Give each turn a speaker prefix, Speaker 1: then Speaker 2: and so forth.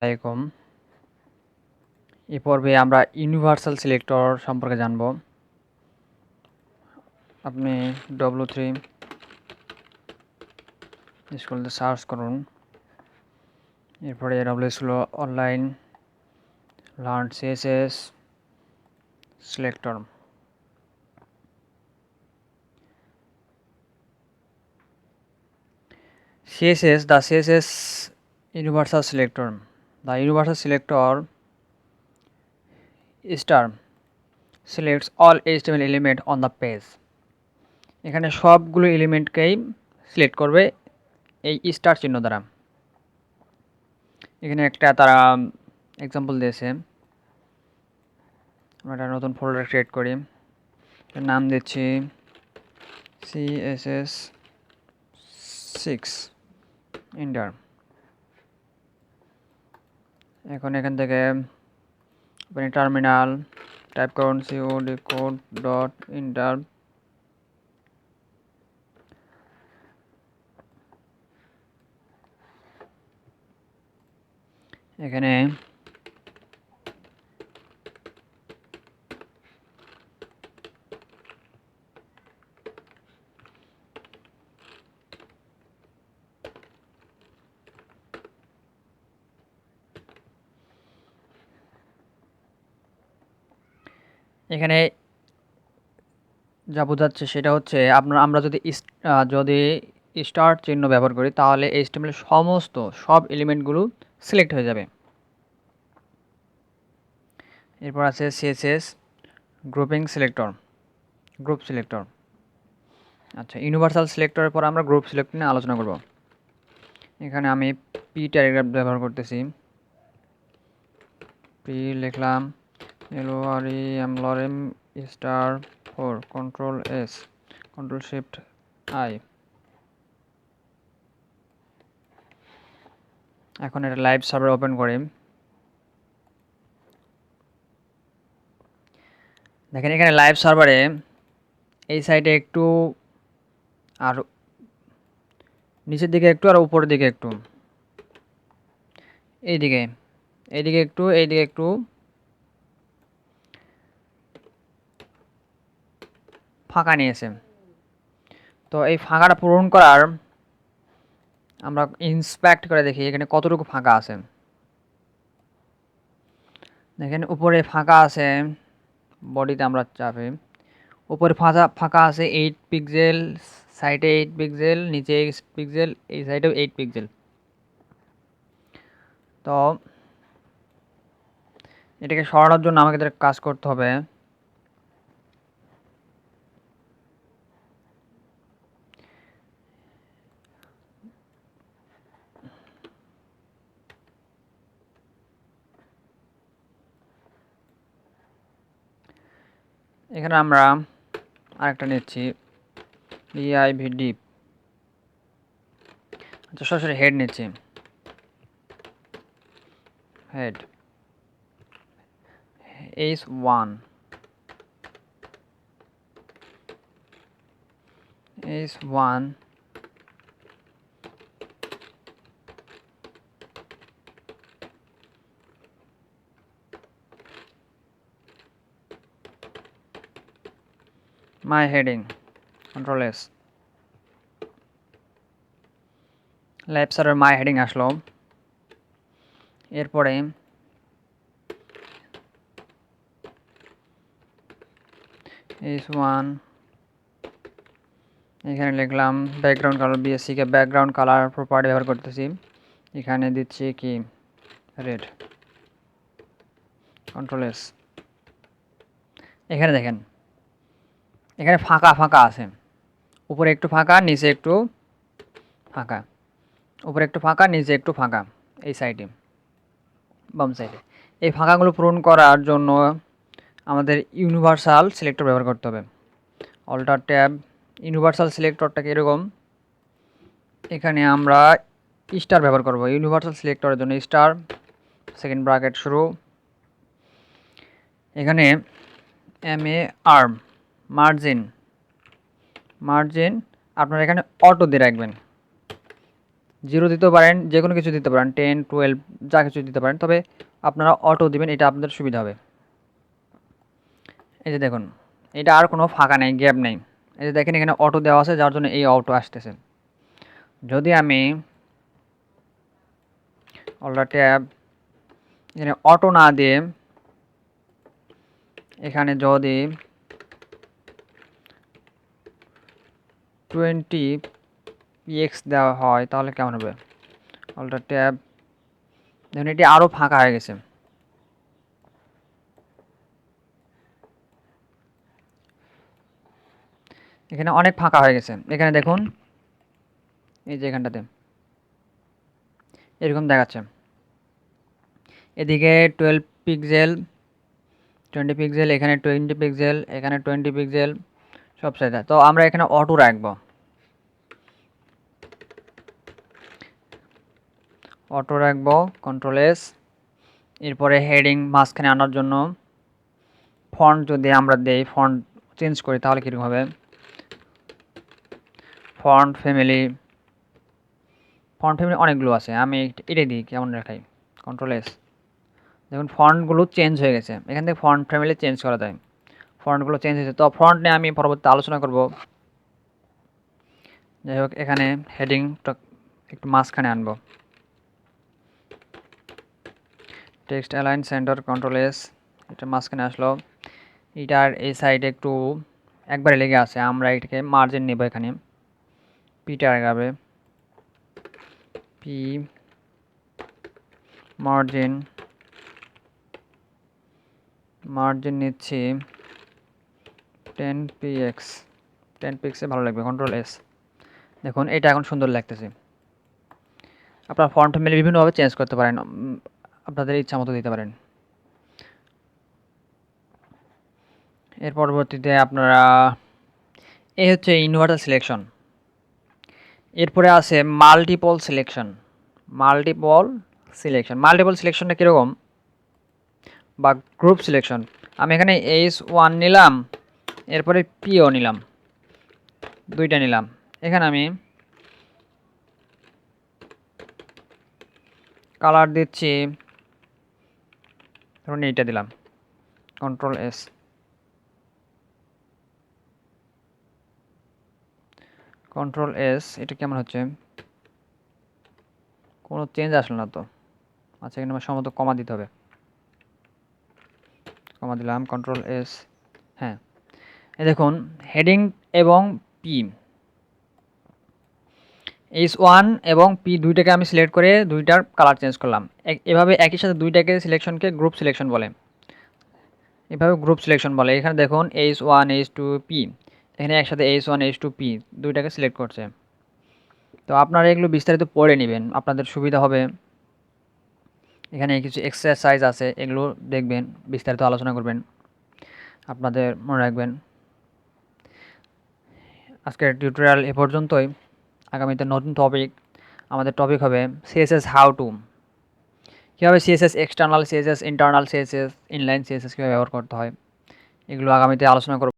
Speaker 1: আলাইকুম। এই পর্বে আমরা ইউনিভার্সাল সিলেক্টর সম্পর্কে জানব। আপনি W3 স্কুলে সার্চ করুন। এরপরে AWS হলো online learn CSS selector. The CSS universal selector. The universal selector star selects all HTML element on the page. এখানে সবগুলো এলিমেন্টকেই সিলেক্ট করবে এই স্টার চিহ্ন দ্বারা। এখানে একটা তারা এক্সাম্পল দিয়েছে। আমরা একটা নতুন ফোল্ডার ক্রিয়েট করি, নাম দিচ্ছি CSS 6 এন্টার। এখন এখান থেকে আপনি টার্মিনাল টাইপ করুন cod code ডট এন্টার। এখানে এখানে যা বোঝাচ্ছে সেটা হচ্ছে আমরা যদি স্টার চিহ্ন ব্যবহার করি তাহলে HTML সব এলিমেন্টগুলো সিলেক্ট হয়ে যাবে। এরপর আছে CSS grouping selector, group selector. আচ্ছা, ইউনিভার্সাল সিলেক্টরের পর আমরা গ্রুপ সিলেক্টর নিয়ে আলোচনা করব। এখানে আমি পি ট্যাগ ব্যবহার করতেছি। পি লিখলাম lorem star 4 control S control shift I। এখন এটা লাইভ সার্ভার ওপেন করি। দেখেন এখানে লাইভ সার্ভারে এই সাইডে একটু, আর নিচের দিকে একটু, আর উপরের দিকে একটু, এইদিকে একটু, এইদিকে একটু ফাঁকা নিয়েছে। তো এই ফাঁকাটা পূরণ করার আমরা ইন্সপেক্ট করে দেখি এখানে কতটুকু ফাঁকা আছে। দেখেন উপরে ফাঁকা আছে, বডিতে আমরা চাপে উপরে ফাঁকা আছে 8 পিক্সেল, সাইডে 8 পিক্সেল, নিচে 8 পিক্সেল, এই সাইডেও 8 পিক্সেল। তো এটাকে সরানোর জন্য আমাদের কাজ করতে হবে। এখানে আমরা আরেকটা নিচ্ছি div ডিপ। আচ্ছা, সরাসরি হেড নিচ্ছি, head h1 my heading control S। Left সাইডের মাই হেডিং আসলো। এরপরে h1 এখানে লিখলাম ব্যাকগ্রাউন্ড কালার, BSC কে ব্যাকগ্রাউন্ড কালার প্রপার্টি ব্যবহার করতেছি। এখানে দিচ্ছি কি রেড, কন্ট্রোল S। এখানে দেখেন এখানে ফাঁকা আছে, উপরে একটু ফাঁকা, নিচে একটু ফাঁকা, উপরে একটু ফাঁকা, নিচে একটু ফাঁকা, এই সাইডে বাম সাইডে। এই ফাঁকাগুলো পূরণ করার জন্য আমাদের ইউনিভার্সাল সিলেক্টর ব্যবহার করতে হবে। অল্টার ট্যাব, ইউনিভার্সাল সিলেক্টরটাকে এরকম, এখানে আমরা স্টার ব্যবহার করব ইউনিভার্সাল সিলেক্টরের জন্য। স্টার সেকেন্ড ব্র্যাকেট শুরু, এখানে MAR মার্জিন আপনারা এখানে অটো দিয়ে রাখবেন। 0 দিতেও পারেন, যে কোনো কিছু দিতে পারেন, 10 12 যা কিছু দিতে পারেন, তবে আপনারা অটো দিবেন, এটা আপনাদের সুবিধা হবে। এই যে দেখুন, এটা আর কোনো ফাঁকা নেই, গ্যাপ নেই। এই যে দেখেন এখানে অটো দেওয়া আছে, যার জন্য এই অটো আসতেছে। যদি আমি অল্টার ট্যাব এখানে অটো না দিয়ে এখানে যদি 20 px দেওয়া হয় তাহলে কেমন হবে? অল্টার ট্যাব, দেখুন এটি আরও ফাঁকা হয়ে গেছে। এখানে অনেক ফাঁকা হয়ে গেছে। এখানে দেখুন, এই যে এখানটাতে এরকম দেখাচ্ছে। এদিকে 12 পিক্সেল, 20 পিক্সেল, এখানে 20 পিক্সেল, এখানে 20 পিক্সেল, সব সাইজে। তো আমরা এখানে অটো রাখবো, অটো রাখবো, কন্ট্রোল এস। এরপরে হেডিং মাঝখানে আনার জন্য ফন্ট যদি আমরা দেই, ফন্ট চেঞ্জ করি তাহলে কীরকম হবে? ফন্ট ফ্যামিলি, ফন্ট ফ্যামিলি অনেকগুলো আছে, আমি এটাই দিই, কেমন রাখাই, কন্ট্রোল এস। দেখুন ফন্টগুলো চেঞ্জ হয়ে গেছে, এখান থেকে ফন্ট ফ্যামিলি চেঞ্জ করা যায়, ফন্টগুলো চেঞ্জ হয়েছে। তো ফন্ট নিয়ে আমি পরবর্তী আলোচনা করব। যাই হোক, এখানে হেডিংটা একটু মাঝখানে আনবো, text align centre, control S, এটা মাঝখানে আসলো। এটার এই সাইডে একটু একবারে লেগে আছে, আমরা এটাকে মার্জিন নেব, এখানে পিটা আগাবে, পি মার্জিন, মার্জিন নিচ্ছি 10 px, 10 পিক্সে ভালো লাগবে, কন্ট্রোল এস। দেখুন এটা এখন সুন্দর লাগতেছে। আপনার ফন্ট ফ্যামিলি বিভিন্নভাবে চেঞ্জ করতে পারেন, আপনাদের ইচ্ছা মতো দিতে পারেন। এর পরবর্তীতে আপনারা, এই হচ্ছে ইউনিভার্সাল সিলেকশন। এরপরে আছে multiple selection. Multiple selection, multiple সিলেকশনটা কীরকম, বা গ্রুপ সিলেকশন। আমি এখানে H1 নিলাম, এরপরে পিও নিলাম, দুইটা নিলাম। এখানে আমি কালার দিচ্ছি, ধরুন এইটা দিলাম, কন্ট্রোল এস। কন্ট্রোল এস, এটা কেমন হচ্ছে? কোনো চেঞ্জ আসলো না তো। আচ্ছা, এখানে আমার সম্ভবত কমা দিতে হবে, কমা দিলাম, কন্ট্রোল এস। হ্যাঁ, এই দেখুন হেডিং এবং পি, H1 এবং পি দুইটাকে আমি সিলেক্ট করে দুইটার কালার চেঞ্জ করলাম। এভাবে একই সাথে দুইটাকে সিলেকশনকে গ্রুপ সিলেকশন বলে, এভাবে গ্রুপ সিলেকশন বলে। এখানে দেখুন H1 H2 পি, এখানে একসাথে H1 H2 পি দুইটাকে সিলেক্ট করছে। তো আপনারা এগুলো বিস্তারিত পড়ে নেবেন, আপনাদের সুবিধা হবে। এখানে কিছু এক্সারসাইজ আছে, এগুলো দেখবেন, বিস্তারিত আলোচনা করবেন, আপনাদের মনে রাখবেন। আজকের টিউটোরিয়াল এ পর্যন্তই। আগামীতে নতুন টপিক, আমাদের টপিক হবে সিএসএস হাউ টু, কীভাবে CSS external CSS, internal CSS, inline CSS কীভাবে ব্যবহার করতে হয়, এগুলো আগামীতে আলোচনা করব।